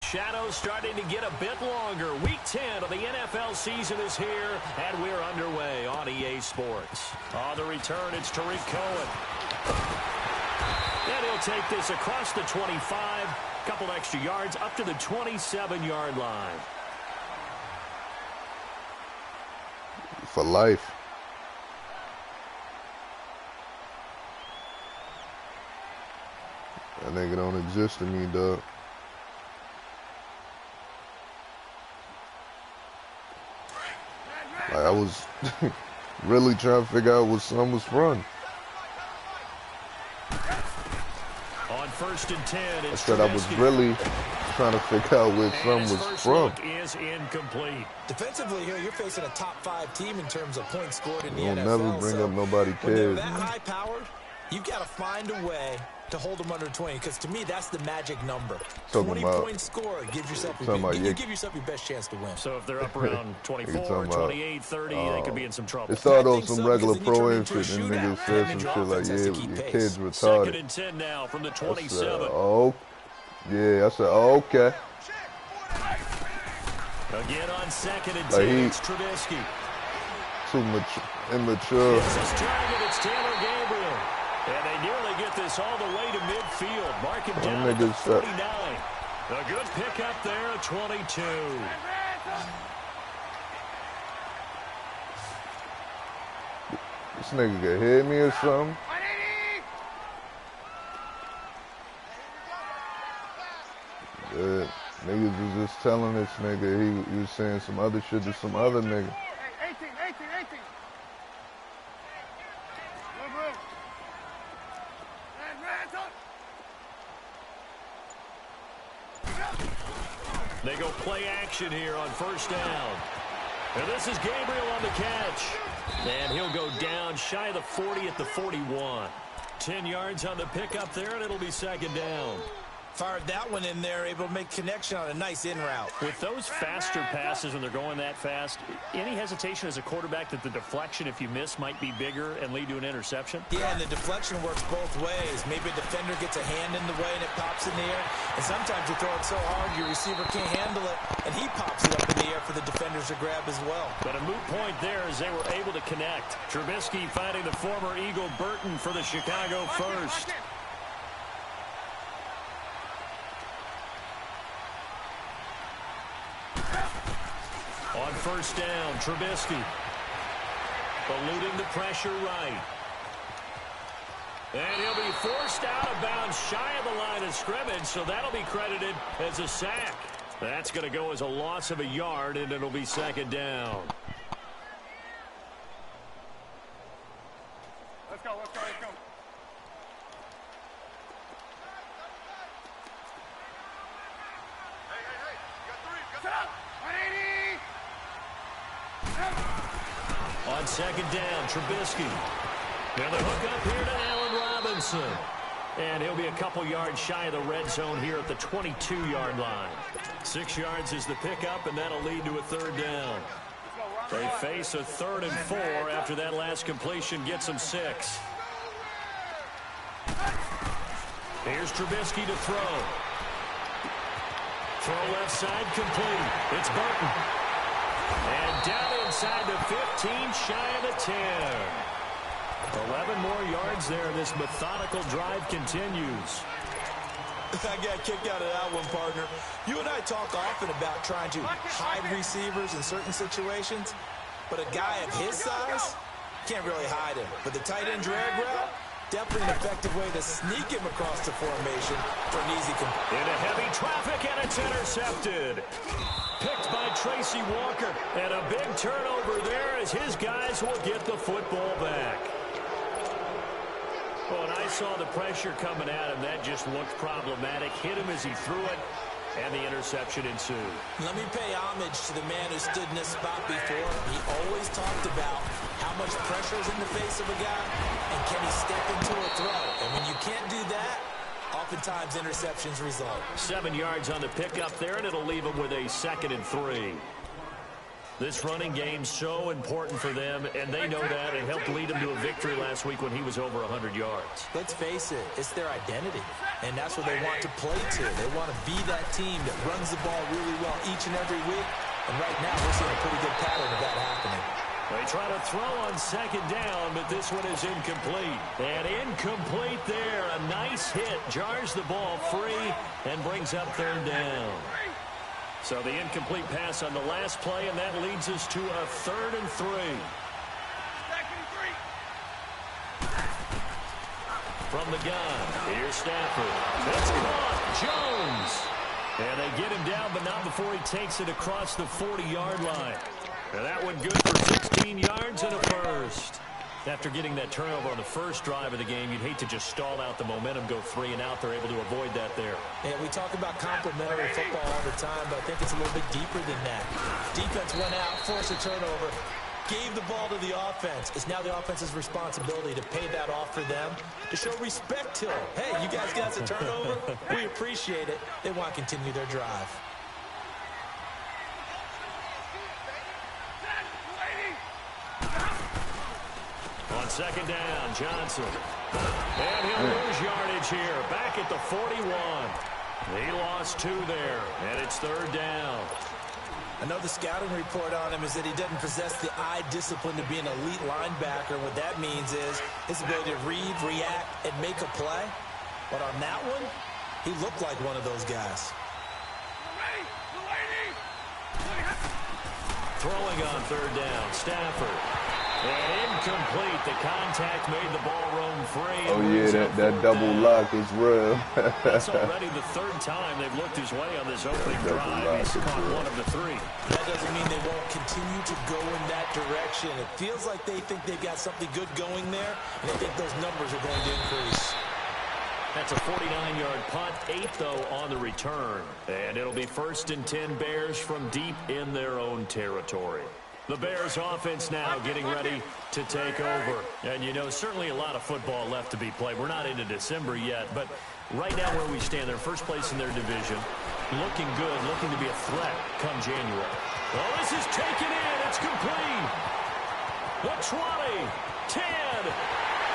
shadows starting to get a bit longer. Week 10 of the NFL season is here, and we're underway on EA Sports. On the return, it's Tariq Cohen. And he'll take this across the 25, couple extra yards up to the 27-yard line. For life. That nigga don't exist to me, dog. Like, I was really trying to figure out what son was from. On 1st and 10, I said I was really trying to figure out where son was from. Is incomplete. Defensively here, you're facing a top 5 team in terms of points scored in the You'll NFL. never bring up nobody When they're cares. that high-powered, you've got to find a way to hold them under 20, because to me, that's the magic number. 20 points scored gives yourself you give yourself your best chance to win. So if they're up around 24, 28, 30, they could be in some trouble. It's all those some regular pro and shit, and niggas said some shit like, yeah, your kid's retarded. 2nd and 10 now from the 27. I said, okay. Again on 2nd and 10, it's Trubisky. Too immature. It's his target, it's Taylor Gabriel. And they nearly get this all the way to midfield. Mark him down at the 49. A good pickup there at 22. This nigga could hit me or something. Niggas was just telling this nigga he was saying some other shit to some other nigga. They go play action here on 1st down. And this is Gabriel on the catch. And he'll go down shy of the 40 at the 41. 10 yards on the pickup there, and it'll be 2nd down. Fired that one in there, able to make connection on a nice in route. With those faster passes when they're going that fast, any hesitation as a quarterback that the deflection, if you miss, might be bigger and lead to an interception? Yeah, and the deflection works both ways. Maybe a defender gets a hand in the way and it pops in the air. And sometimes you throw it so hard your receiver can't handle it, and he pops it up in the air for the defenders to grab as well. But a moot point there as they were able to connect. Trubisky finding the former Eagle Burton for the Chicago first. On 1st down, Trubisky eluding the pressure right. And he'll be forced out of bounds shy of the line of scrimmage, so that'll be credited as a sack. That's going to go as a loss of a yard, and it'll be 2nd down. Let's go. Hey, you got 3. Set up. 180. On 2nd down, Trubisky. Now the hook up here to Allen Robinson. And he'll be a couple yards shy of the red zone here at the 22-yard line. 6 yards is the pickup, and that'll lead to a 3rd down. They face a 3rd and 4 after that last completion gets them 6. Here's Trubisky to throw. Throw left side complete. It's Burton. And down inside the 15, shy of the 10. 11 more yards there. This methodical drive continues. I got kicked out of that one, partner. You and I talk often about trying to hide receivers in certain situations, but a guy of his size can't really hide him. But the tight end drag route, definitely an effective way to sneak him across the formation for an easy complete. Into heavy traffic, and it's intercepted. Picked by Tracy Walker, and a big turnover there as his guys will get the football back. Well, and I saw the pressure coming at him. That just looked problematic. Hit him as he threw it, and the interception ensued. Let me pay homage to the man who stood in this spot before. He always talked about how much pressure is in the face of a guy, and can he step into a throw. And when you can't do that, oftentimes interceptions result. 7 yards on the pickup there, and it'll leave him with a 2nd and 3. This running game's so important for them, and they know that. It helped lead them to a victory last week when he was over 100 yards. Let's face it, it's their identity, and that's what they want to play to. They want to be that team that runs the ball really well each and every week, and right now we're seeing a pretty good pattern of that happening. They try to throw on second down, but this one is incomplete. And incomplete there. A nice hit. Jars the ball free and brings up third down. So the incomplete pass on the last play, and that leads us to a 3rd and 3. From the gun, here's Stafford. It's caught. Jones. And they get him down, but not before he takes it across the 40-yard line. And that one good for 16 yards and a first. After getting that turnover on the first drive of the game, you'd hate to just stall out the momentum, go 3 and out. They're able to avoid that there. Yeah, we talk about complementary football all the time, but I think it's a little bit deeper than that. Defense went out, forced a turnover, gave the ball to the offense. It's now the offense's responsibility to pay that off for them, to show respect to them. Hey, you guys got us a turnover? We appreciate it. They want to continue their drive. On second down, Johnson. And he'll lose yardage here. Back at the 41. He lost 2 there, and it's 3rd down. I know the scouting report on him is that he doesn't possess the eye discipline to be an elite linebacker. What that means is his ability to read, react, and make a play. But on that one, he looked like one of those guys. Throwing on 3rd down, Stafford. And incomplete. The contact made the ball roam free. Oh, yeah, that double lock is real. That's already the 3rd time they've looked his way on this opening drive. He's caught 1 of the 3. That doesn't mean they won't continue to go in that direction. It feels like they think they've got something good going there, and they think those numbers are going to increase. That's a 49-yard punt, 8 though on the return. And it'll be 1st and 10 Bears from deep in their own territory. The Bears offense now getting ready to take over. And, you know, certainly a lot of football left to be played. We're not into December yet, but right now where we stand, they're first place in their division. Looking good, looking to be a threat come January. Oh, this is taken in. It's complete. The 20, 10,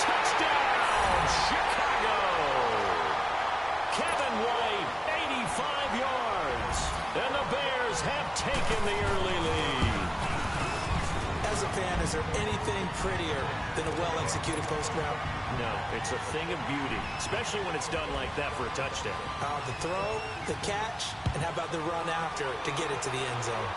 touchdown, Chicago. Kevin White, 85 yards. And the Bears have taken the early lead. As a fan, is there anything prettier than a well-executed post route? No, it's a thing of beauty, especially when it's done like that for a touchdown. The throw, the catch, and how about the run after to get it to the end zone?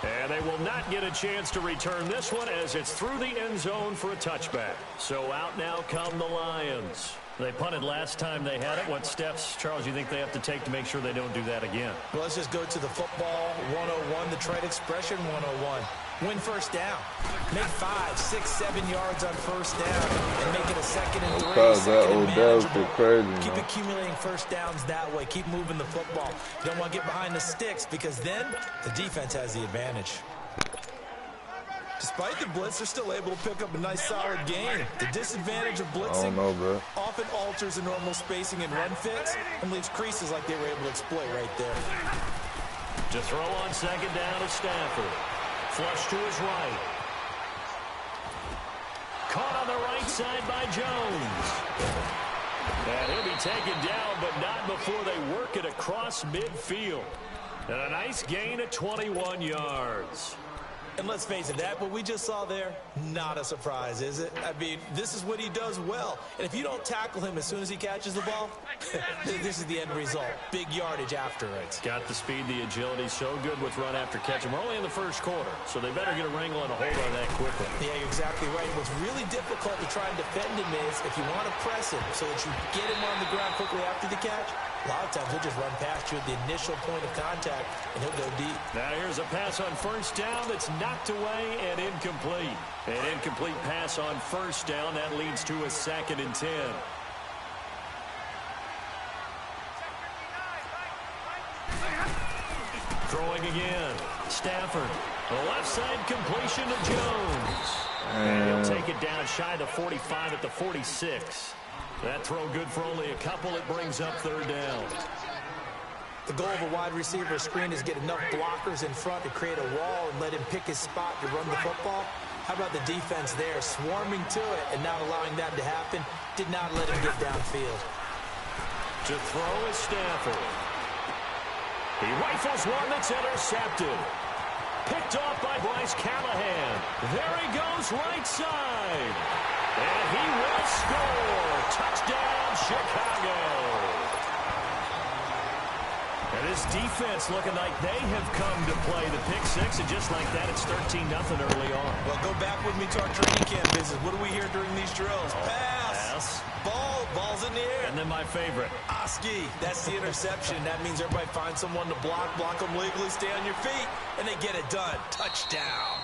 And they will not get a chance to return this one as it's through the end zone for a touchback. So out now come the Lions. They punted last time they had it. What steps, Charles, you think they have to take to make sure they don't do that again? Well, let's just go to the football 101, the trade expression 101. Win first down. Make 5, 6, 7 yards on first down and make it a 2nd and 3. That Odell's get crazy. Keep accumulating first downs that way. Keep moving the football. You don't want to get behind the sticks because then the defense has the advantage. Despite the blitz, they're still able to pick up a nice, solid gain. The disadvantage of blitzing often alters the normal spacing and run fits and leaves creases like they were able to exploit right there. To throw on second down to Stafford. Flush to his right. Caught on the right side by Jones. And he'll be taken down, but not before they work it across midfield. And a nice gain of 21 yards. And let's face it, that what we just saw there, not a surprise, is it? I mean, this is what he does well. And if you don't tackle him as soon as he catches the ball, this is the end result. Big yardage after it. Got the speed, the agility, so good with run after catch. And we're only in the first quarter, so they better get a wrangle and a hold on that quickly. Yeah, you're exactly right. What's really difficult to try and defend him is if you want to press him so that you get him on the ground quickly after the catch, a lot of times he'll just run past you at the initial point of contact, and he'll go deep. Now here's a pass on first down that's knocked away and incomplete. An incomplete pass on first down. That leads to a 2nd and 10. Throwing again. Stafford. The left side completion to Jones. And he'll take it down shy of the 45 at the 46. That throw good for only a couple. It brings up third down. The goal of a wide receiver screen is get enough blockers in front to create a wall and let him pick his spot to run the football. How about the defense there, swarming to it and not allowing that to happen? Did not let him get downfield. To throw is Stafford. He rifles one that's intercepted. Picked off by Bryce Callahan. There he goes, right side. And he will score. Touchdown, Chicago. And this defense looking like they have come to play the pick six, and just like that, it's 13-0 early on. Well, go back with me to our training camp visit. What do we hear during these drills? Pass. Ball's in the air. And then my favorite. Oski, that's the interception. That means everybody finds someone to block them legally, stay on your feet, and they get it done. Touchdown.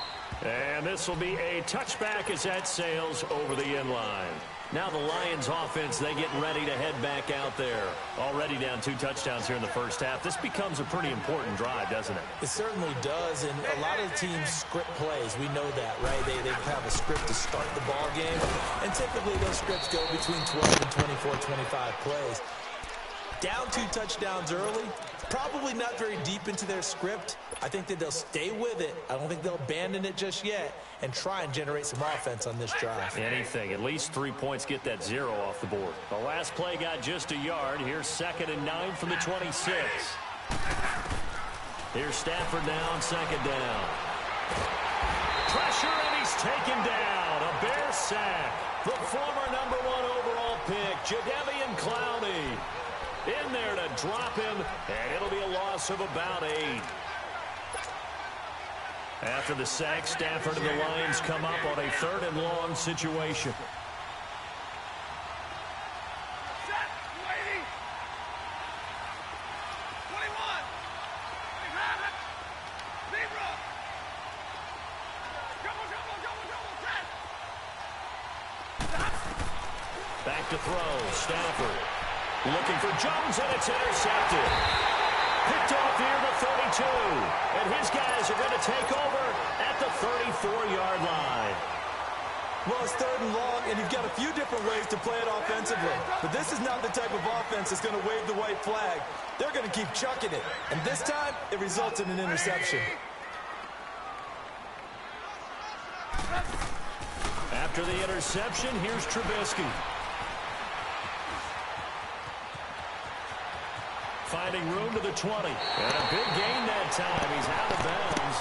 And this will be a touchback as that sails over the end line. Now the Lions offense, they get ready to head back out there. Already down 2 touchdowns here in the first half. This becomes a pretty important drive, doesn't it? It certainly does, and a lot of the teams script plays. We know that, right? They have a script to start the ball game, and typically those scripts go between 12 and 24, 25 plays. Down 2 touchdowns early, probably not very deep into their script. I think that they'll stay with it. I don't think they'll abandon it just yet and try and generate some offense on this drive. Anything. At least 3 points, get that 0 off the board. The last play got just a yard. Here's 2nd and 9 from the 26. Here's Stafford now on 2nd down. Pressure, and he's taken down. A Bear sack. The former #1 overall pick, Jadeveon Clowney. In there to drop him, and it'll be a loss of about 8. After the sack, Stafford and the Lions come up on a 3rd and long situation. Set. 280. 21. 25. Zebra. Double. Set. Back to throw. Stafford looking for Jones, and it's intercepted. Picked off here at the 32. And his guys are going to take over at the 34-yard line. Well, it's 3rd and long, and you've got a few different ways to play it offensively. But this is not the type of offense that's going to wave the white flag. They're going to keep chucking it. And this time, it results in an interception. After the interception, here's Trubisky. Finding room to the 20. And a big gain that time. He's out of bounds.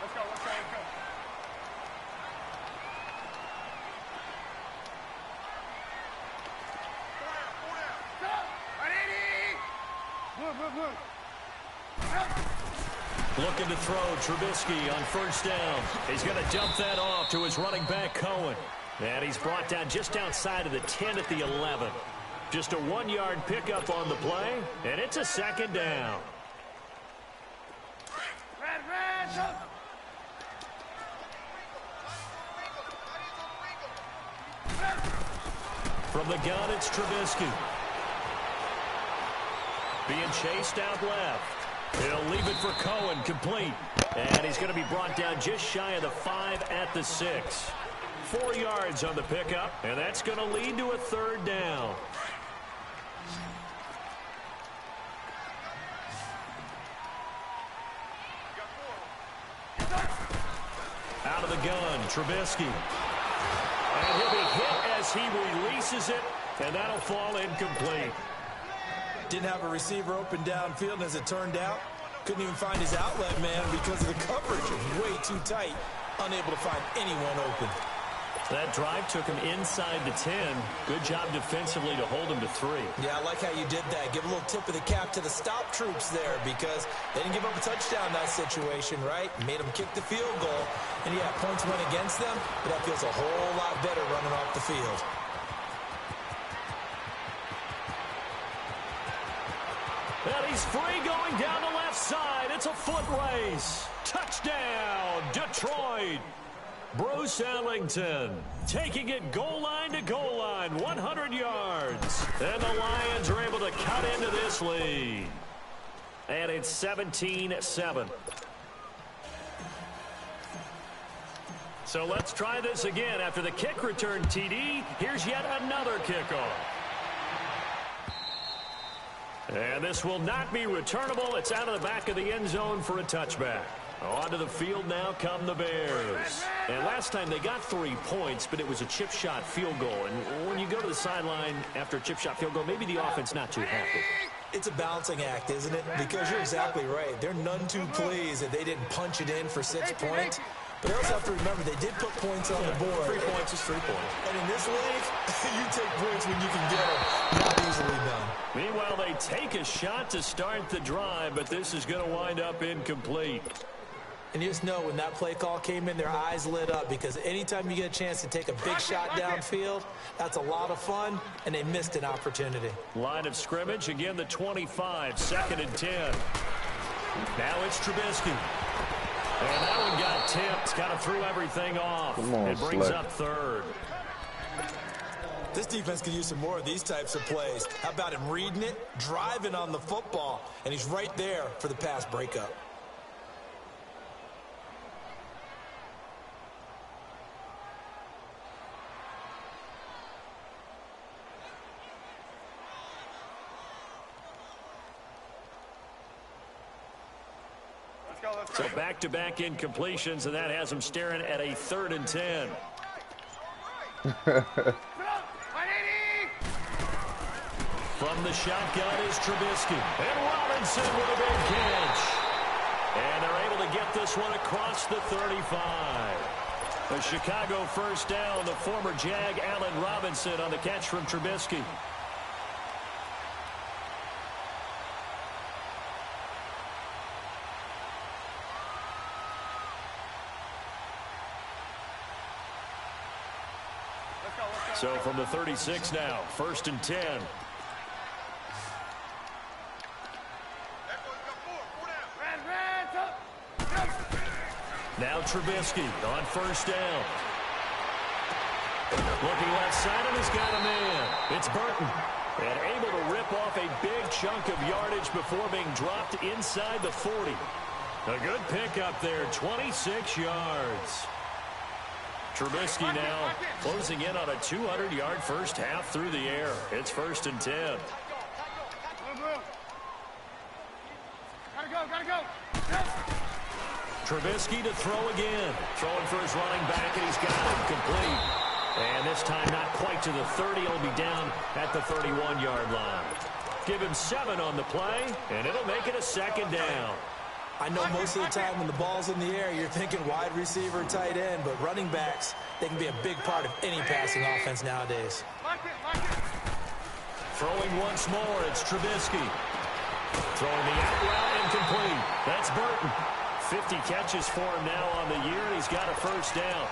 Let's go. Looking to throw. Trubisky on 1st down. He's going to dump that off to his running back, Cohen. And he's brought down just outside of the 10 at the 11. Just a 1-yard pickup on the play, and it's a 2nd down. Red. From the gun, it's Trubisky. Being chased out left. He'll leave it for Cohen, complete. And he's going to be brought down just shy of the 5 at the 6. 4 yards on the pickup, and that's going to lead to a 3rd down. Out of the gun, Trubisky. And he'll be hit as he releases it, and that'll fall incomplete. Didn't have a receiver open downfield, and as it turned out, couldn't even find his outlet man because of the coverage. Way too tight, unable to find anyone open. That drive took him inside the 10. Good job defensively to hold him to 3. Yeah, I like how you did that. Give a little tip of the cap to the stop troops there because they didn't give up a touchdown in that situation, right? Made them kick the field goal. And yeah, points went against them, but that feels a whole lot better running off the field. And he's free going down the left side. It's a foot race. Touchdown, Detroit. Bruce Ellington taking it goal line to goal line, 100 yards. And the Lions are able to cut into this lead. And it's 17-7. So let's try this again. After the kick return TD, here's yet another kickoff. And this will not be returnable. It's out of the back of the end zone for a touchback. Onto the field now come the Bears. And last time they got 3 points, but it was a chip shot field goal. And when you go to the sideline after a chip shot field goal, maybe the offense not too happy. It's a balancing act, isn't it? Because you're exactly right. They're none too pleased that they didn't punch it in for 6 points. But they also have to remember they did put points on the board. 3 points is 3 points. And in this league, you take points when you can get them. Not easily done. Meanwhile, they take a shot to start the drive, but this is going to wind up incomplete. And you just know when that play call came in, their eyes lit up because anytime you get a chance to take a big shot downfield, that's a lot of fun, and they missed an opportunity. Line of scrimmage, again the 25, 2nd and 10. Now it's Trubisky. And that one got tipped, kind of threw everything off. It brings up 3rd. This defense could use some more of these types of plays. How about him reading it, driving on the football, and he's right there for the pass breakup. So back-to-back incompletions, and that has him staring at a 3rd and 10. From the shotgun is Trubisky. And Robinson with a big catch. And they're able to get this one across the 35. A Chicago first down. The former Jag, Allen Robinson, on the catch from Trubisky. So from the 36 now, 1st and 10. Now Trubisky on 1st down. Looking left side, and he's got a man. It's Burton. And able to rip off a big chunk of yardage before being dropped inside the 40. A good pickup there, 26 yards. Trubisky now closing in on a 200-yard first half through the air. It's 1st and 10. Gotta go. Trubisky to throw again. Throwing for his running back, and he's got it complete. And this time not quite to the 30. He'll be down at the 31-yard line. Give him 7 on the play, and it'll make it a 2nd down. I know most of the time when the ball's in the air, you're thinking wide receiver, tight end, but running backs, they can be a big part of any passing offense nowadays. Throwing once more, it's Trubisky. Throwing the out route, incomplete. That's Burton. 50 catches for him now on the year, and he's got a first down.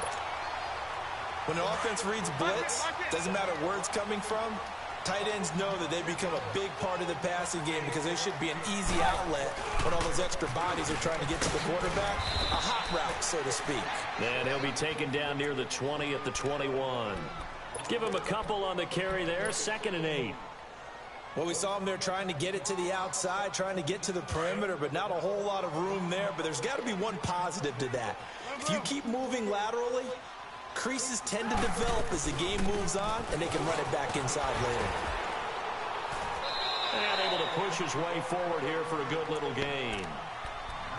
When an offense reads blitz, doesn't matter where it's coming from, tight ends know that they become a big part of the passing game because they should be an easy outlet when all those extra bodies are trying to get to the quarterback. A hot route, so to speak. And he'll be taken down near the 20 at the 21. Give him a couple on the carry there, 2nd and 8. Well, we saw him there trying to get it to the outside, trying to get to the perimeter, but not a whole lot of room there. But there's got to be one positive to that. If you keep moving laterally, creases tend to develop as the game moves on, and they can run it back inside later. And able to push his way forward here for a good little gain.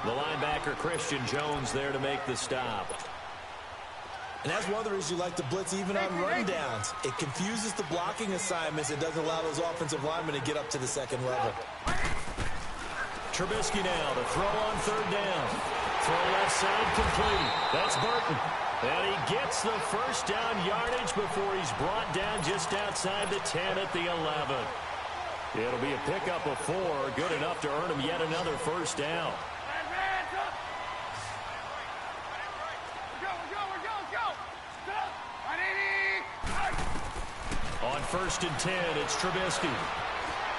The linebacker, Christian Jones, there to make the stop. And that's one of the reasons you like to blitz even on rundowns. It confuses the blocking assignments. It doesn't allow those offensive linemen to get up to the 2nd level. Trubisky now to throw on 3rd down. Throw left side complete. That's Burton. And he gets the first down yardage before he's brought down just outside the 10 at the 11. It'll be a pickup of 4, good enough to earn him yet another first down. On 1st and 10, it's Trubisky.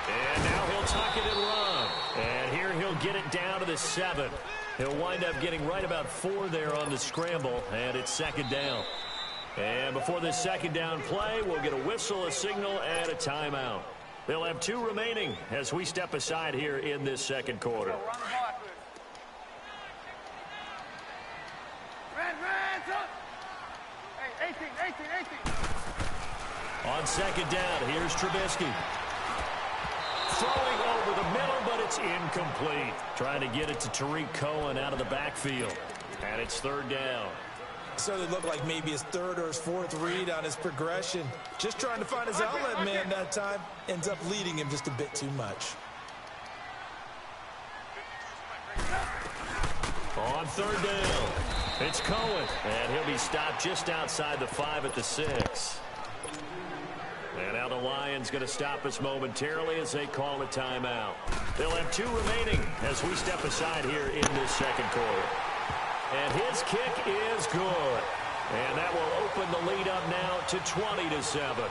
And now he'll tuck it and run. And here he'll get it down to the 7. He'll wind up getting right about 4 there on the scramble, and it's 2nd down. And before this 2nd down play, we'll get a whistle, a signal, and a timeout. They'll have 2 remaining as we step aside here in this 2nd quarter. On second down, here's Trubisky. Throwing over the middle, but it's incomplete. Trying to get it to Tariq Cohen out of the backfield. And it's third down. Certainly looked like maybe his third or his fourth read on his progression. Just trying to find his outlet man that time. Ends up leading him just a bit too much. On third down, it's Cohen. And he'll be stopped just outside the 5 at the 6. And now the Lions going to stop us momentarily as they call a timeout. They'll have 2 remaining as we step aside here in this second quarter. And his kick is good. And that will open the lead up now to 20-7.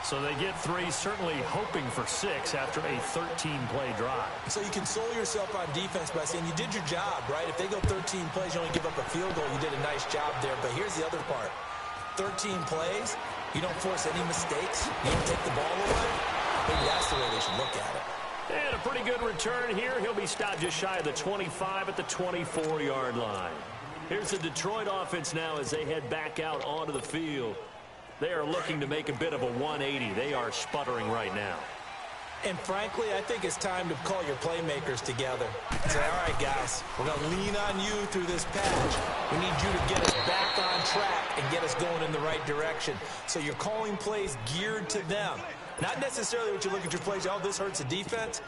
So they get 3, certainly hoping for 6 after a 13-play drive. So you console yourself on defense by saying you did your job, right? If they go 13 plays, you only give up a field goal, you did a nice job there. But here's the other part. 13 plays, you don't force any mistakes, you don't take the ball away. Maybe that's the way they should look at it. And a pretty good return here. He'll be stopped just shy of the 25 at the 24-yard line. Here's the Detroit offense now as they head back out onto the field. They are looking to make a bit of a 180. They are sputtering right now. And frankly, I think it's time to call your playmakers together and say, all right, guys, we're going to lean on you through this patch. We need you to get us back on track and get us going in the right direction. So you're calling plays geared to them. Not necessarily what you look at your plays, oh, this hurts the defense.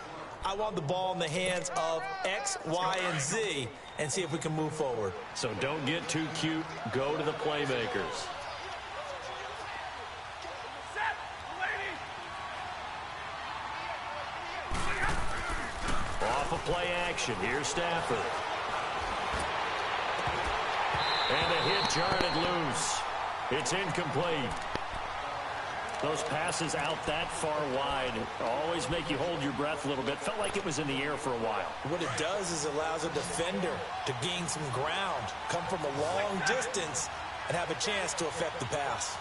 I want the ball in the hands of X, Y, and Z and see if we can move forward. So don't get too cute. Go to the playmakers. Off of play action. Here's Stafford. And a hit jarred it loose. It's incomplete. Those passes out that far wide always make you hold your breath a little bit. Felt like it was in the air for a while. What it does is allows a defender to gain some ground, come from a long distance, and have a chance to affect the pass.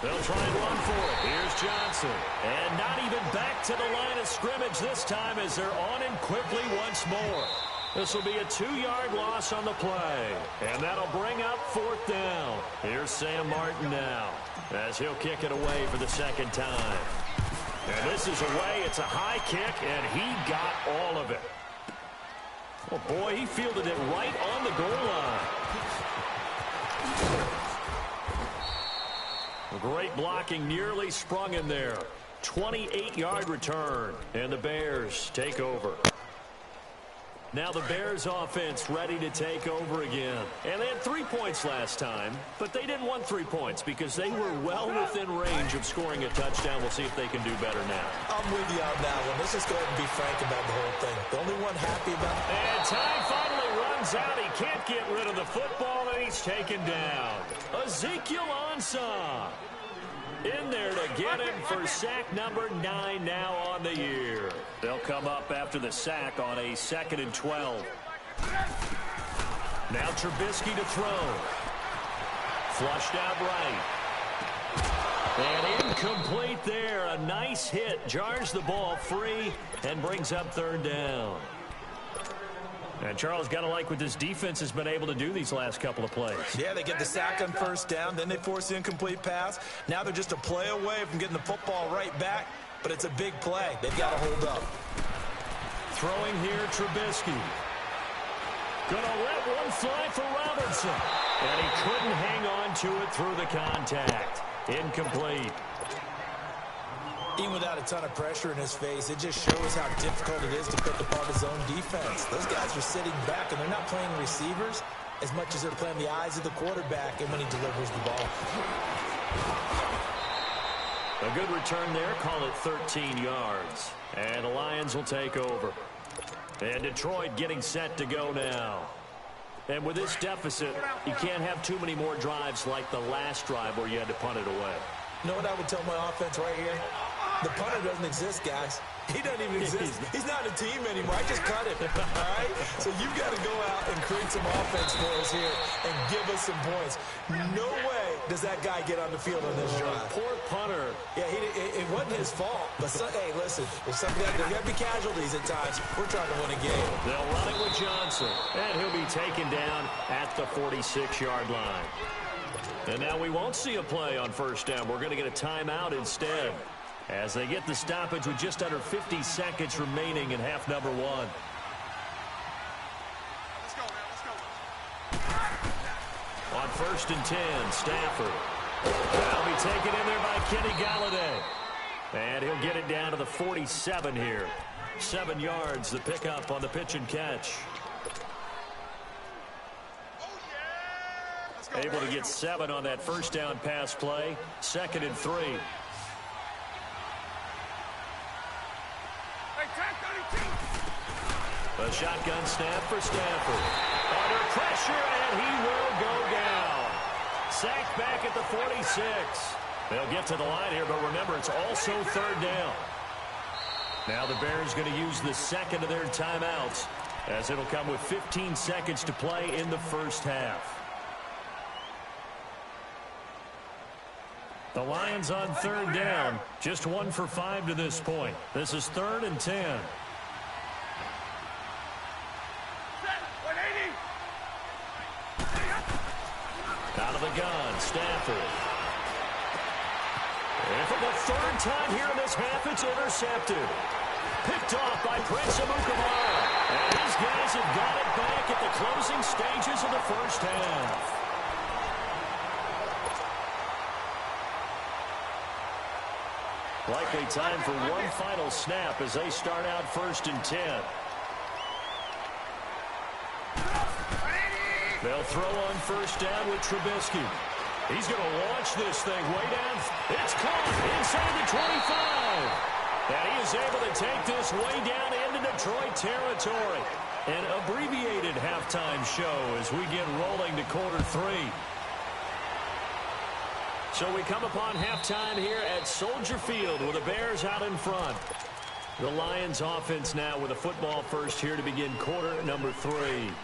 They'll try and run for it. Here's Johnson. And not even back to the line of scrimmage this time as they're on him quickly once more. This will be a 2-yard loss on the play. And that'll bring up fourth down. Here's Sam Martin now as he'll kick it away for the second time. And this is away. It's a high kick, and he got all of it. Oh, boy, he fielded it right on the goal line. Great blocking, nearly sprung in there. 28-yard return, and the Bears take over. Now the Bears offense ready to take over again. And they had 3 points last time, but they didn't want 3 points because they were well within range of scoring a touchdown. We'll see if they can do better now. I'm with you on that one. Let's just go ahead and be frank about the whole thing. The only one happy about it. And time finally runs out. He can't get rid of the football, and he's taken down. Ezekiel Ansah in there to get him for sack number 9 now on the year. They'll come up after the sack on a 2nd and 12. Now Trubisky to throw. Flushed out right. And incomplete there. A nice hit. Jars the ball free and brings up third down. And Charles, got to like what this defense has been able to do these last couple of plays. Yeah, they get the sack on first down, then they force the incomplete pass. Now they're just a play away from getting the football right back, but it's a big play. They've got to hold up. Throwing here, Trubisky. Gonna let one fly for Robinson. And he couldn't hang on to it through the contact. Incomplete. Even without a ton of pressure in his face, it just shows how difficult it is to pick apart his own defense. Those guys are sitting back, and they're not playing receivers as much as they're playing the eyes of the quarterback and when he delivers the ball. A good return there. Call it 13 yards. And the Lions will take over. And Detroit getting set to go now. And with this deficit, you can't have too many more drives like the last drive where you had to punt it away. You know what I would tell my offense right here? The punter doesn't exist, guys. He doesn't even exist. He's not a team anymore. I just cut him, all right? So you've got to go out and create some offense for us here and give us some points. No way does that guy get on the field on this drive? Poor punter. Yeah, it wasn't his fault. But, hey, listen, there's got to be casualties at times. We're trying to win a game. They'll run it with Johnson. And he'll be taken down at the 46-yard line. And now we won't see a play on first down. We're going to get a timeout instead, as they get the stoppage with just under 50 seconds remaining in half number one. Let's go, man. Let's go. On first and 10, Stafford. That'll be taken in there by Kenny Galladay. And he'll get it down to the 47 here. 7 yards, the pickup on the pitch and catch. Able to get 7 on that first down pass play. 2nd and 3. A shotgun snap for Stafford. Under pressure, and he will go down. Sacked back at the 46. They'll get to the line here, but remember, it's also 3rd down. Now the Bears going to use the second of their timeouts, as it'll come with 15 seconds to play in the first half. The Lions on 3rd down, just 1 for 5 to this point. This is 3rd and 10. Out of the gun, Stafford. And for the 3rd time here in this half, it's intercepted. Picked off by Prince Amukamara. And these guys have got it back at the closing stages of the first half. Likely time for one final snap as they start out 1st and 10. They'll throw on first down with Trubisky. He's going to launch this thing way down. It's caught inside the 25. And he is able to take this way down into Detroit territory. An abbreviated halftime show as we get rolling to quarter 3. So we come upon halftime here at Soldier Field with the Bears out in front. The Lions offense now with a football first here to begin quarter number 3.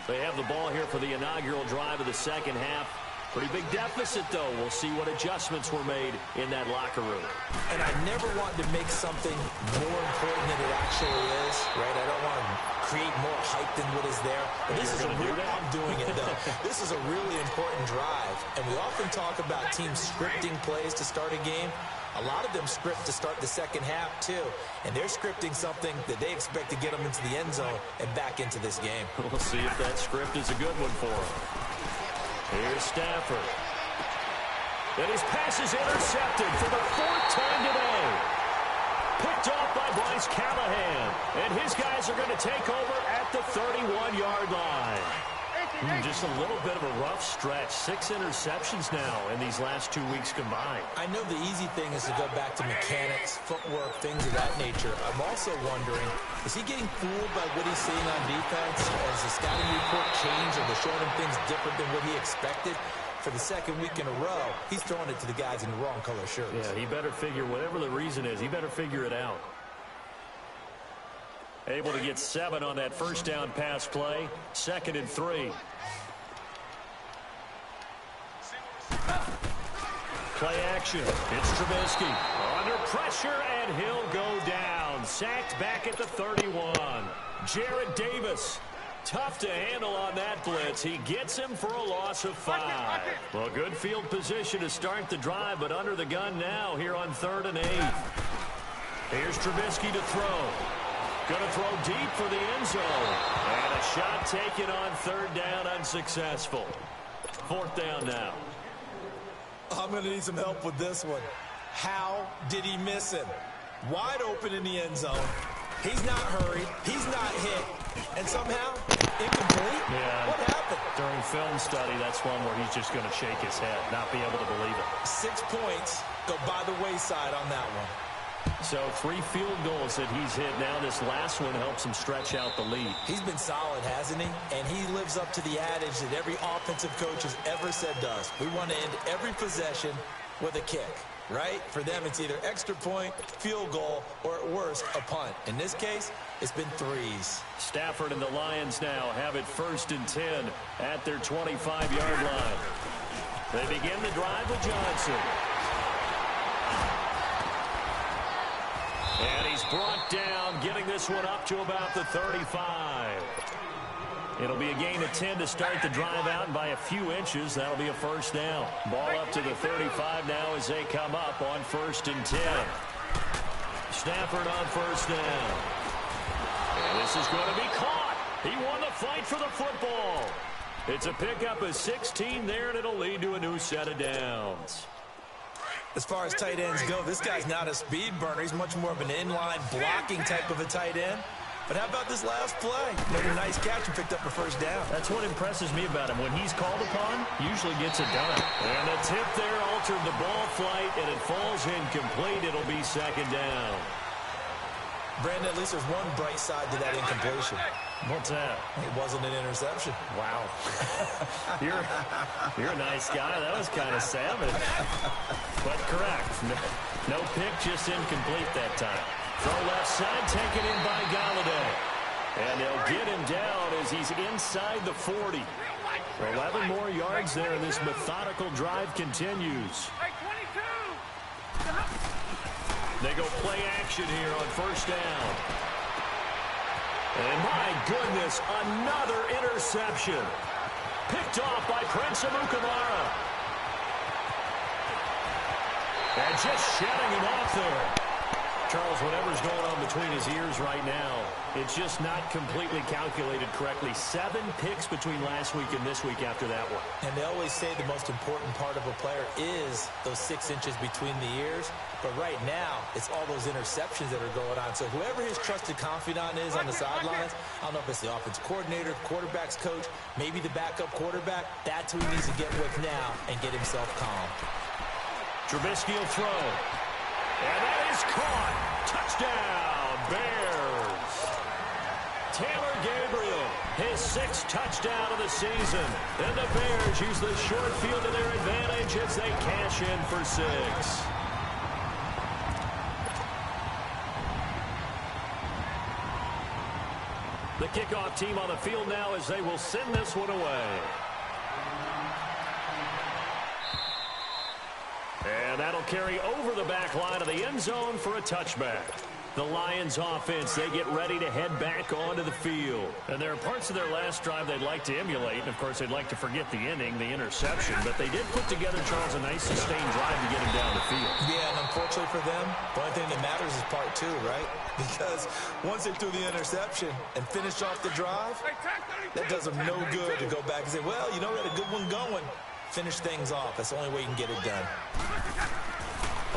They have the ball here for the inaugural drive of the second half. Pretty big deficit, though. We'll see what adjustments were made in that locker room. And I never want to make something more important than it actually is, right? I don't want to create more hype than what is there. But this is I'm doing it, though. This is a really important drive. And we often talk about teams scripting plays to start a game. A lot of them script to start the second half, too. And they're scripting something that they expect to get them into the end zone and back into this game. We'll see if that script is a good one for them. Here's Stafford. And his pass is intercepted for the 4th time today. Picked off by Bryce Callahan. And his guys are going to take over at the 31-yard line. Just a little bit of a rough stretch. 6 interceptions now in these last 2 weeks combined. I know the easy thing is to go back to mechanics, footwork, things of that nature. I'm also wondering, is he getting fooled by what he's seeing on defense? Has the scouting report changed, or they're showing him things different than what he expected? For the 2nd week in a row, he's throwing it to the guys in the wrong color shirts. Yeah, he better figure, whatever the reason is, he better figure it out. Able to get 7 on that first down pass play. 2nd and 3. Play action. It's Trubisky. Under pressure, and he'll go down. Sacked back at the 31. Jared Davis. Tough to handle on that blitz. He gets him for a loss of 5. Well, good field position to start the drive, but under the gun now here on 3rd and 8. Here's Trubisky to throw. Going to throw deep for the end zone. And a shot taken on 3rd down, unsuccessful. 4th down now. I'm going to need some help with this one. How did he miss him? Wide open in the end zone. He's not hurried. He's not hit. And somehow, incomplete? Yeah. What happened? During film study, that's one where he's just going to shake his head, not be able to believe it. 6 points go by the wayside on that one. So 3 field goals that he's hit now. This last one helps him stretch out the lead. He's been solid, hasn't he? And he lives up to the adage that every offensive coach has ever said to us. We want to end every possession with a kick, right? For them, it's either extra point, field goal, or at worst, a punt. In this case, it's been 3s. Stafford and the Lions now have it 1st and 10 at their 25-yard line. They begin the drive with Johnson. And he's brought down, getting this one up to about the 35. It'll be a gain of 10 to start the drive out, and by a few inches, that'll be a first down. Ball up to the 35 now as they come up on 1st and 10. Stafford on first down. And this is going to be caught. He won the fight for the football. It's a pickup of 16 there, and it'll lead to a new set of downs. As far as tight ends go, this guy's not a speed burner. He's much more of an inline blocking type of a tight end. But how about this last play? Made a nice catch and picked up a first down. That's what impresses me about him. When he's called upon, usually gets it done. And the tip there altered the ball flight, and it falls incomplete. It'll be 2nd down. Brandon, at least there's one bright side to that incompletion. What's that? It wasn't an interception. Wow. You're a nice guy. That was kind of savage. But correct. No pick, just incomplete that time. Throw left side, taken in by Galladay. And they'll get him down as he's inside the 40. 11 more yards there, and this methodical drive continues. They go play action here on 1st down. And my goodness, another interception. Picked off by Prince Amukamara. And just shutting him off there. Charles, whatever's going on between his ears right now, it's just not completely calculated correctly. 7 picks between last week and this week after that one. And they always say the most important part of a player is those 6 inches between the ears. But right now, it's all those interceptions that are going on. So whoever his trusted confidant is on the sidelines, I don't know if it's the offensive coordinator, quarterback's coach, maybe the backup quarterback, that's who he needs to get with now and get himself calm. Trubisky will throw. And that is caught. Touchdown, Bears. Taylor Gabriel, his 6th touchdown of the season. And the Bears use the short field to their advantage as they cash in for 6. The kickoff team on the field now as they will send this one away. And that'll carry over the back line of the end zone for a touchback. The Lions offense, they get ready to head back onto the field. And there are parts of their last drive they'd like to emulate. And, of course, they'd like to forget the inning, the interception. But they did put together, Charles, a nice sustained drive to get him down the field. Yeah, and unfortunately for them, the only thing that matters is part 2, right? Because once they threw the interception and finished off the drive, that does them no good to go back and say, well, you know, we had a good one going. Finish things off. That's the only way you can get it done.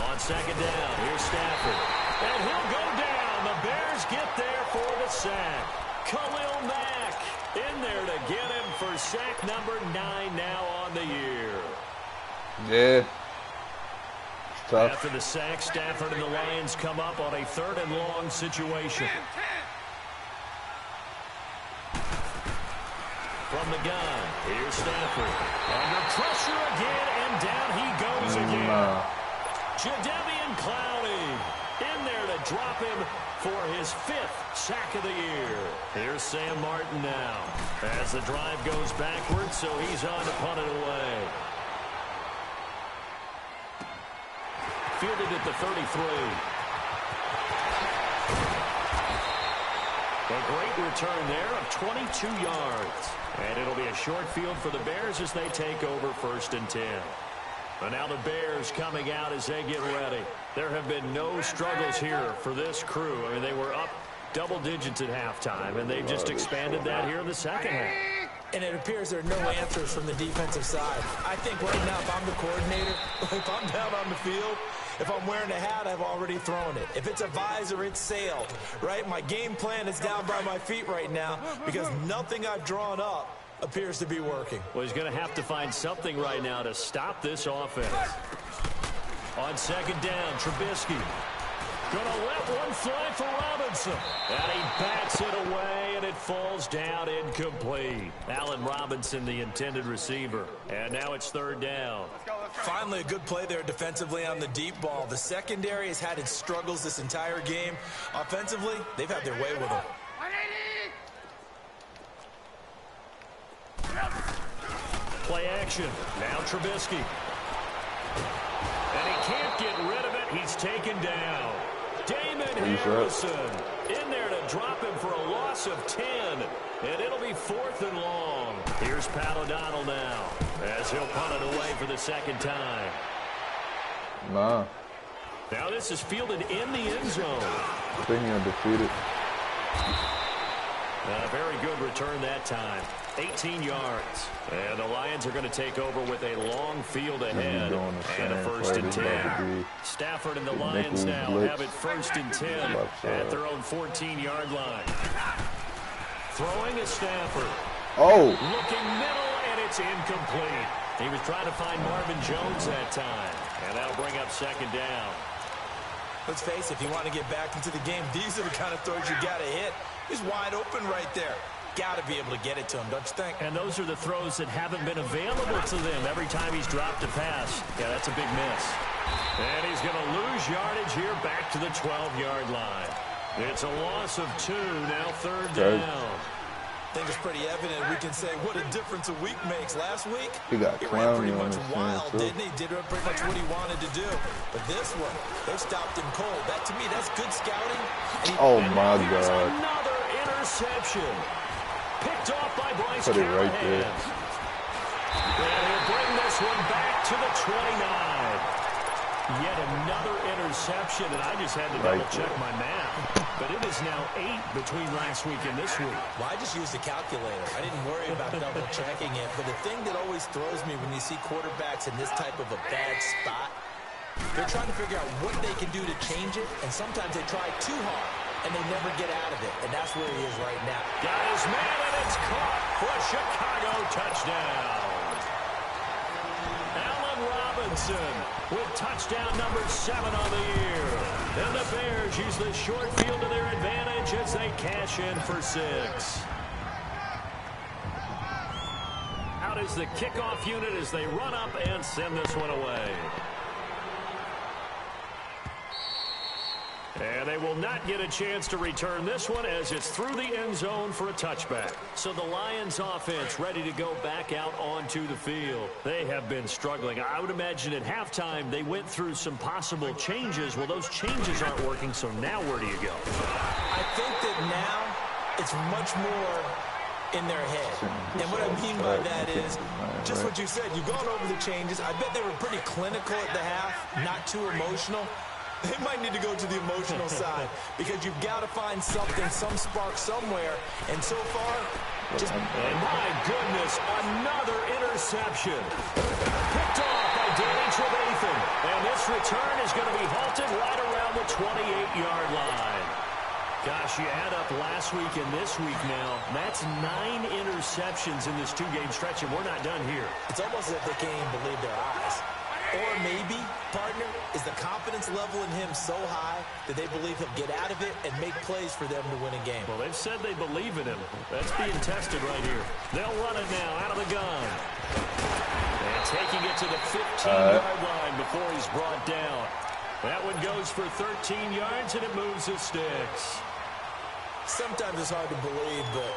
On 2nd down, here's Stafford. And he'll go down. The Bears get there for the sack. Khalil Mack in there to get him for sack number 9 now on the year. Yeah. It's tough. After the sack, Stafford and the Lions come up on a 3rd and long situation. From the gun, here's Stafford. Under pressure again, and down he goes again. Jadeveon Clowney in there to drop him for his 5th sack of the year. Here's Sam Martin now as the drive goes backwards, so he's on to punt it away. Fielded at the 33. A great return there of 22 yards. And it'll be a short field for the Bears as they take over 1st and 10. And now the Bears coming out as they get ready. There have been no struggles here for this crew. I mean, they were up double digits at halftime, and they've just expanded that here in the second half. And it appears there are no answers from the defensive side. I think right now, if I'm the coordinator, if I'm down on the field, if I'm wearing a hat, I've already thrown it. If it's a visor, it's sailed, right? My game plan is down by my feet right now because nothing I've drawn up appears to be working. Well, he's going to have to find something right now to stop this offense. On 2nd down, Trubisky. Going to let one fly for Robinson. And he bats it away, and it falls down incomplete. Allen Robinson, the intended receiver. And now it's 3rd down. Finally, a good play there defensively on the deep ball. The secondary has had its struggles this entire game. Offensively, they've had their way with them. Play action. Now Trubisky. And he can't get rid of it. He's taken down. Damon Harrison in there to drop him for a loss of 10. And it'll be 4th and long. Here's Pat O'Donnell now as he'll punt it away for the second time. Nah. Now this is fielded in the end zone. I think you're undefeated. A very good return that time. 18 yards. And the Lions are going to take over with a long field ahead and a 1st and 10. Stafford and the Lions now have it 1st and 10 at their own 14-yard line. Throwing is Stafford. Oh! Looking middle, and it's incomplete. He was trying to find Marvin Jones that time. And that'll bring up 2nd down. Let's face it, if you want to get back into the game, these are the kind of throws you got to hit. He's wide open right there. Got to be able to get it to him, don't you think? And those are the throws that haven't been available to them every time he's dropped a pass. Yeah, that's a big miss. And he's going to lose yardage here back to the 12-yard line. It's a loss of 2, now 3rd down. I think it's pretty evident. We can say what a difference a week makes. Last week, he ran pretty much wild, didn't he? Did pretty much what he wanted to do. But this one, they stopped him cold. That, to me, that's good scouting. Oh, my God. Another interception. Picked off by Bryce Put it right there. And he'll bring this one back to the 29. Yet another interception, and I just had to double-check my math. But it is now 8 between last week and this week. Well, I just used a calculator. I didn't worry about double-checking it. But the thing that always throws me when you see quarterbacks in this type of a bad spot, they're trying to figure out what they can do to change it, and sometimes they try too hard, and they never get out of it. And that's where he is right now. Got his man, and it's caught for a Chicago touchdown. Robinson with touchdown number 7 on the year. And the Bears use the short field to their advantage as they cash in for 6. Out is the kickoff unit as they run up and send this one away. And they will not get a chance to return this one as it's through the end zone for a touchback. So the Lions offense ready to go back out onto the field. They have been struggling. I would imagine at halftime they went through some possible changes. Well, those changes aren't working, so now where do you go? I think that now it's much more in their head. And what I mean by that is just what you said. You've gone over the changes. I bet they were pretty clinical at the half, not too emotional. They might need to go to the emotional side because you've got to find something, some spark somewhere. And so far, just... And my goodness, another interception. Picked off by Danny Trevathan. And this return is going to be halted right around the 28-yard line. Gosh, you add up last week and this week now. That's 9 interceptions in this 2-game stretch, and we're not done here. It's almost as if they can't even believe their eyes. Or maybe, partner, is the confidence level in him so high that they believe he'll get out of it and make plays for them to win a game. Well, they've said they believe in him. That's being tested right here. They'll run it now out of the gun. And taking it to the 15-yard line before he's brought down. That one goes for 13 yards, and it moves the sticks. Sometimes it's hard to believe, but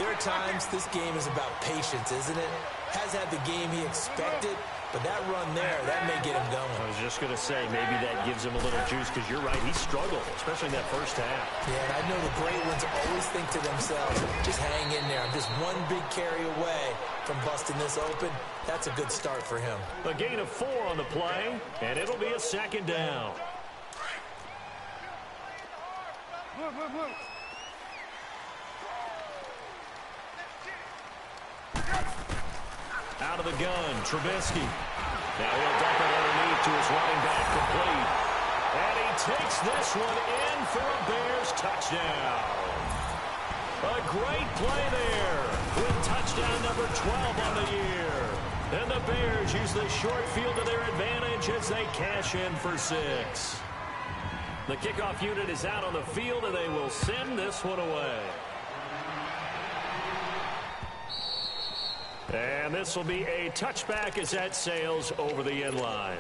there are times this game is about patience, isn't it? Has had the game he expected, but that run there, that may get him going. I was just going to say, maybe that gives him a little juice, because you're right, he struggled, especially in that first half. Yeah, and I know the great ones always think to themselves, just hang in there. I'm just one big carry away from busting this open. That's a good start for him. A gain of 4 on the play, and it'll be a 2nd down. Out of the gun, Trubisky. Now he'll dump it underneath to his running back complete. And he takes this one in for a Bears touchdown. A great play there with touchdown number 12 on the year. And the Bears use the short field to their advantage as they cash in for 6. The kickoff unit is out on the field, and they will send this one away. And this will be a touchback as that sails over the end line.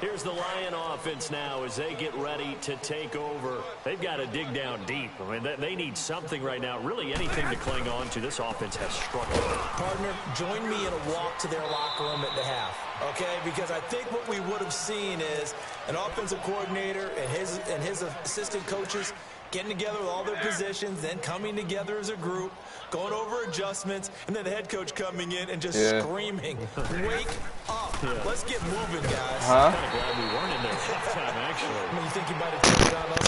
Here's the Lion offense now as they get ready to take over. They've got to dig down deep. I mean, they need something right now, really anything to cling on to. This offense has struggled. Partner, join me in a walk to their locker room at the half, okay? Because I think what we would have seen is an offensive coordinator and his assistant coaches getting together with all their positions, then coming together as a group, going over adjustments, and then the head coach coming in and just screaming, wake up. Yeah. Let's get moving, guys. I'm kind of glad we weren't in there halftime, actually. I mean, you think you might have turned on us?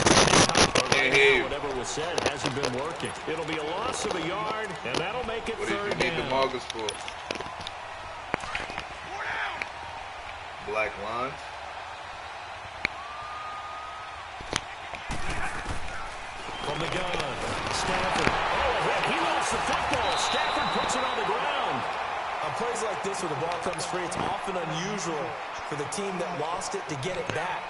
Right now, whatever was said hasn't been working. It'll be a loss of a yard, and that'll make it third down. What do you need the markers for? Black lines? From the gun, Stafford. Oh, he lost the football. Stafford puts it on the ground. On plays like this where the ball comes free, it's often unusual for the team that lost it to get it back.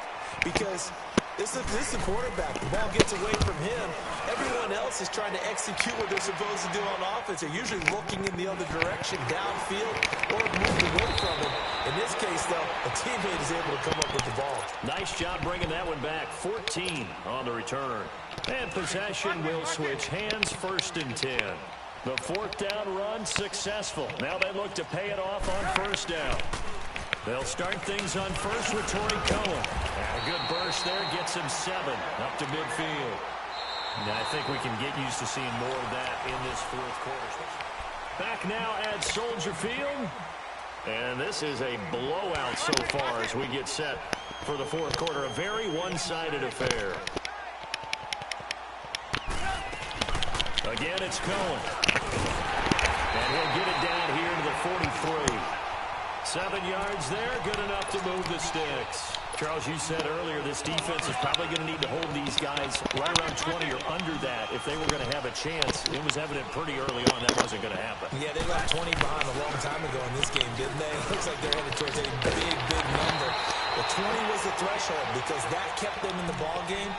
Because this is the quarterback. The ball gets away from him. Everyone else is trying to execute what they're supposed to do on offense. They're usually looking in the other direction, downfield, or moved away from it. In this case, though, a teammate is able to come up with the ball. Nice job bringing that one back. 14 on the return. And possession will switch hands, 1st and 10. The 4th down run successful. Now they look to pay it off on 1st down. They'll start things on 1st with Torrey Cohen. And a good burst there gets him 7 up to midfield. Now I think we can get used to seeing more of that in this 4th quarter. Back now at Soldier Field. And this is a blowout so far as we get set for the 4th quarter. A very one-sided affair. Again, it's Cohen. And he'll get it down here to the 43. 7 yards there, good enough to move the sticks. Charles, you said earlier this defense is probably going to need to hold these guys right around 20 or under that if they were going to have a chance. It was evident pretty early on that wasn't going to happen. Yeah, they left 20 behind a long time ago in this game, didn't they? It looks like they're headed towards a big number. The 20 was the threshold because that kept them in the ball game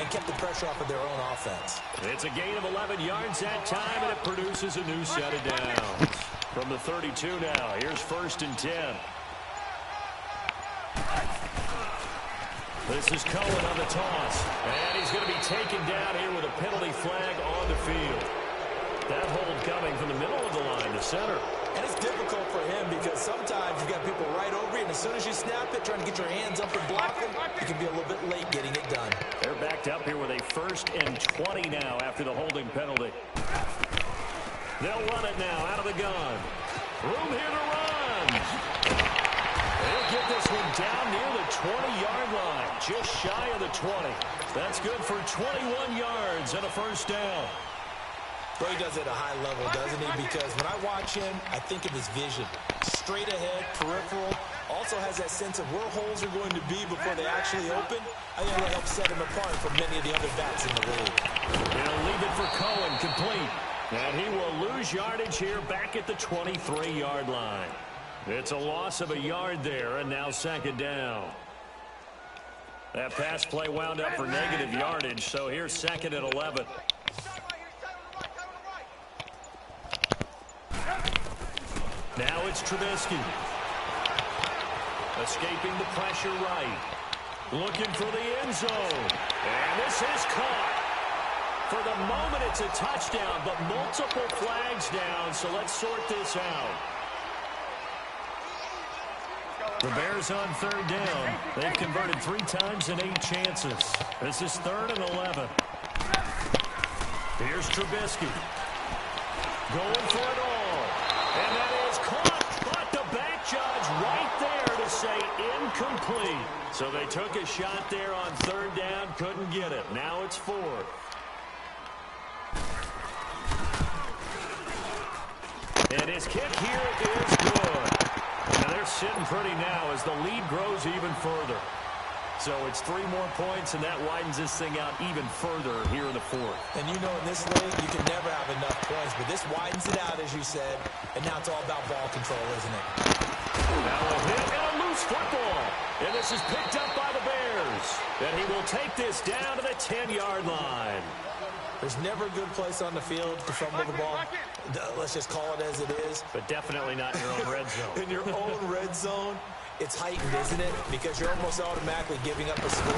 and kept the pressure off of their own offense. It's a gain of 11 yards that time, and it produces a new set of downs. From the 32 now, here's 1st and 10. This is Cohen on the toss, and he's going to be taken down here with a penalty flag on the field. That hold coming from the middle of the line to center. And it's difficult for him because sometimes you've got people right over you, and as soon as you snap it, trying to get your hands up and block it, you can be a little bit late getting it done. They're backed up here with a 1st and 20 now after the holding penalty. They'll run it now out of the gun. Room here to run. They'll get this one down near the 20-yard line, just shy of the 20. That's good for 21 yards and a 1st down. Well, he does it at a high level, doesn't he? Because when I watch him, I think of his vision. Straight ahead, peripheral. Also has that sense of where holes are going to be before they actually open. I think that helps set him apart from many of the other backs in the league. They'll leave it for Cohen, complete. And he will lose yardage here back at the 23-yard line. It's a loss of a yard there, and now 2nd down. That pass play wound up for negative yardage, so here's 2nd and 11. Now it's Trubisky. Escaping the pressure right. Looking for the end zone. And this is caught. For the moment, it's a touchdown, but multiple flags down, so let's sort this out. The Bears on 3rd down. They've converted 3 times in 8 chances. This is 3rd and 11. Here's Trubisky. Going for it all. And that is caught. But the back judge right there to say incomplete. So they took a shot there on 3rd down, couldn't get it. Now it's 4th. And his kick here is good. Now they're sitting pretty now as the lead grows even further. So it's 3 more points, and that widens this thing out even further here in the 4th. And you know in this league, you can never have enough points, but this widens it out, as you said, and now it's all about ball control, isn't it? Now a hit and a loose football. And this is picked up by the Bears. And he will take this down to the 10-yard line. There's never a good place on the field to fumble the ball. Let's just call it as it is. But definitely not in your own red zone. In your own red zone. it's heightened, isn't it? Because you're almost automatically giving up a score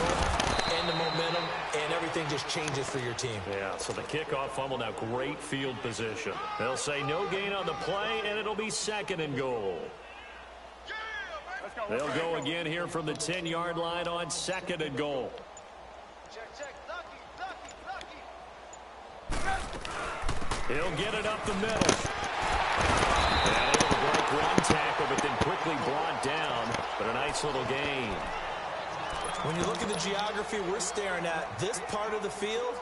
and the momentum, and everything just changes for your team. Yeah, so the kickoff fumble, now great field position. They'll say no gain on the play, and it'll be 2nd and goal. They'll go again here from the 10-yard line on 2nd and goal. He'll get it up the middle. And able to break one tackle, but then quickly brought down. But a nice little gain. When you look at the geography we're staring at, this part of the field,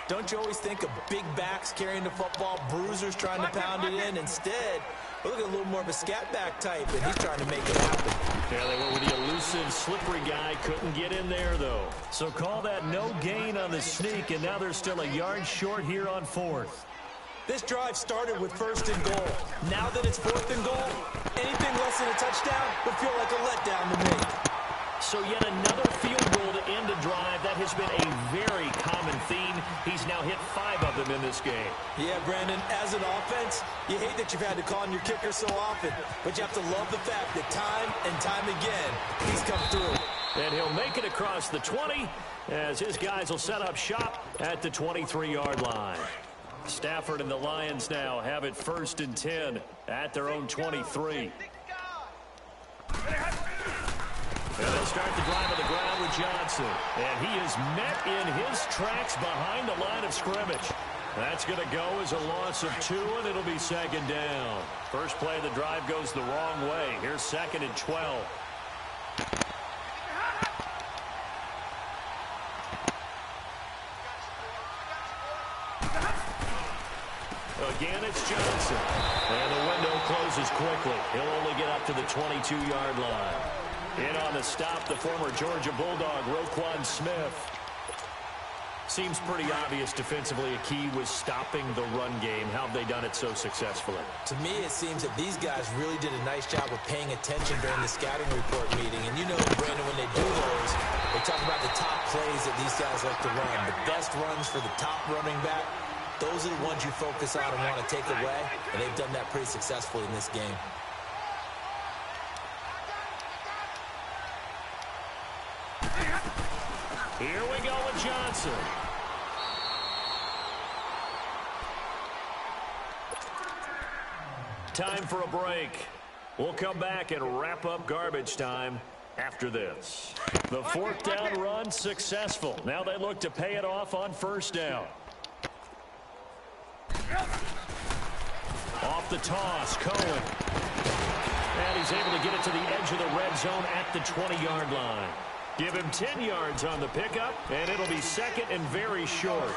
don't you always think of big backs carrying the football, bruisers trying to pound it in? Instead, we look at a little more of a scat back type, and he's trying to make it happen. Yeah, they went with the elusive, slippery guy. Couldn't get in there, though. So call that no gain on the sneak, and now they're still a yard short here on 4th. This drive started with 1st and goal. Now that it's 4th and goal, anything less than a touchdown would feel like a letdown to me. So yet another field goal to end a drive. That has been a very common theme. He's now hit 5 of them in this game. Yeah, Brandon, as an offense, you hate that you've had to call on your kicker so often, but you have to love the fact that time and time again, he's come through. And he'll make it across the 20 as his guys will set up shop at the 23-yard line. Stafford and the Lions now have it 1st and 10 at their own 23. And they'll start the drive on the ground with Johnson. And he is met in his tracks behind the line of scrimmage. That's going to go as a loss of 2, and it'll be 2nd down. First play of the drive goes the wrong way. Here's 2nd and 12. Again, it's Johnson. And the window closes quickly. He'll only get up to the 22-yard line. In on the stop, the former Georgia Bulldog, Roquan Smith. Seems pretty obvious defensively a key was stopping the run game. How have they done it so successfully? To me, it seems that these guys really did a nice job of paying attention during the scouting report meeting. And you know, Brandon, when they do those, they talk about the top plays that these guys like to run. The best runs for the top running back. Those are the ones you focus on and want to take away. And they've done that pretty successfully in this game. Here we go with Johnson. Time for a break. We'll come back and wrap up garbage time after this. The 4th down run successful. Now they look to pay it off on 1st down. Off the toss, Cohen. And he's able to get it to the edge of the red zone at the 20-yard line. Give him 10 yards on the pickup, and it'll be 2nd and very short.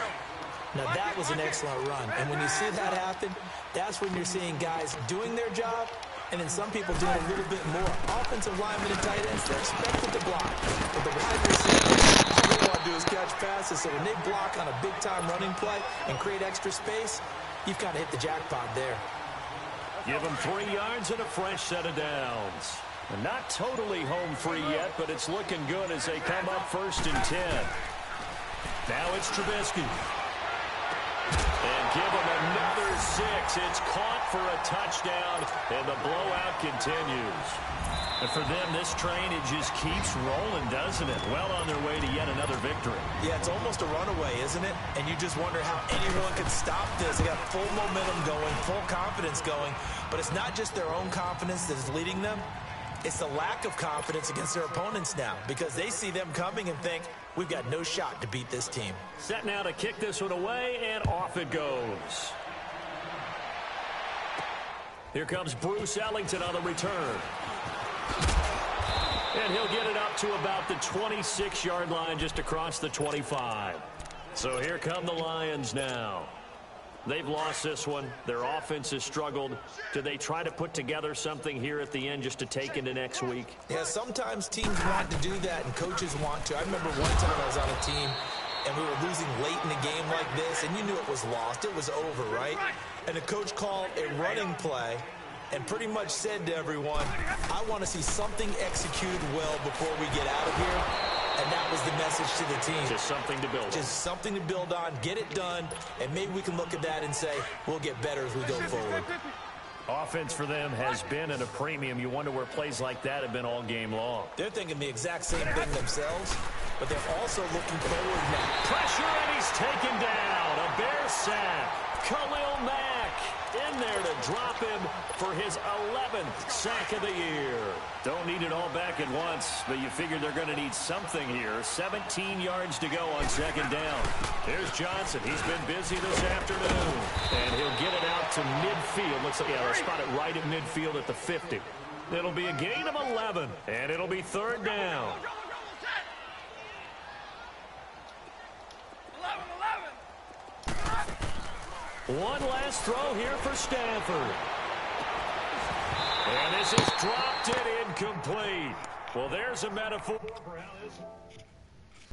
Now, that was an excellent run. And when you see that happen, that's when you're seeing guys doing their job, and then some people doing a little bit more. Offensive linemen and tight ends, they're expected to block. But the wide receivers, all they want to do is catch passes. So when they block on a big-time running play and create extra space, you've kind of hit the jackpot there. Give them 3 yards and a fresh set of downs. Not totally home free yet, but it's looking good as they come up 1st and 10. Now it's Trubisky. And give him another 6. It's caught for a touchdown, and the blowout continues. And for them, this train, it just keeps rolling, doesn't it? Well on their way to yet another victory. Yeah, it's almost a runaway, isn't it? And you just wonder how anyone could stop this. They got full momentum going, full confidence going. But it's not just their own confidence that is leading them. It's the lack of confidence against their opponents now, because they see them coming and think, we've got no shot to beat this team. Set now to kick this one away, and off it goes. Here comes Bruce Ellington on the return. And he'll get it up to about the 26-yard line, just across the 25. So here come the Lions now. They've lost this one. Their offense has struggled. Do they try to put together something here at the end just to take into next week? Yeah, sometimes teams want to do that and coaches want to. I remember one time I was on a team and we were losing late in a game like this, and you knew it was lost. It was over, right? And the coach called a running play and pretty much said to everyone, I want to see something executed well before we get out of here. And that was the message to the team. Just something to build on. Just something to build on, get it done, and maybe we can look at that and say, we'll get better as we go forward. Offense for them has been at a premium. You wonder where plays like that have been all game long. They're thinking the exact same thing themselves, but they're also looking forward now. Pressure, and he's taken down. A Bear sack. Khalil Mack in there to drop him for his 11th sack of the year. Don't need it all back at once, but you figure they're going to need something here. 17 yards to go on second down. Here's Johnson. He's been busy this afternoon, and he'll get it out to midfield. Looks like, yeah, they'll spot it right at midfield at the 50. It'll be a gain of 11, and it'll be third down. 11. One last throw here for Stafford. And this is dropped and incomplete. Well, there's a metaphor for how this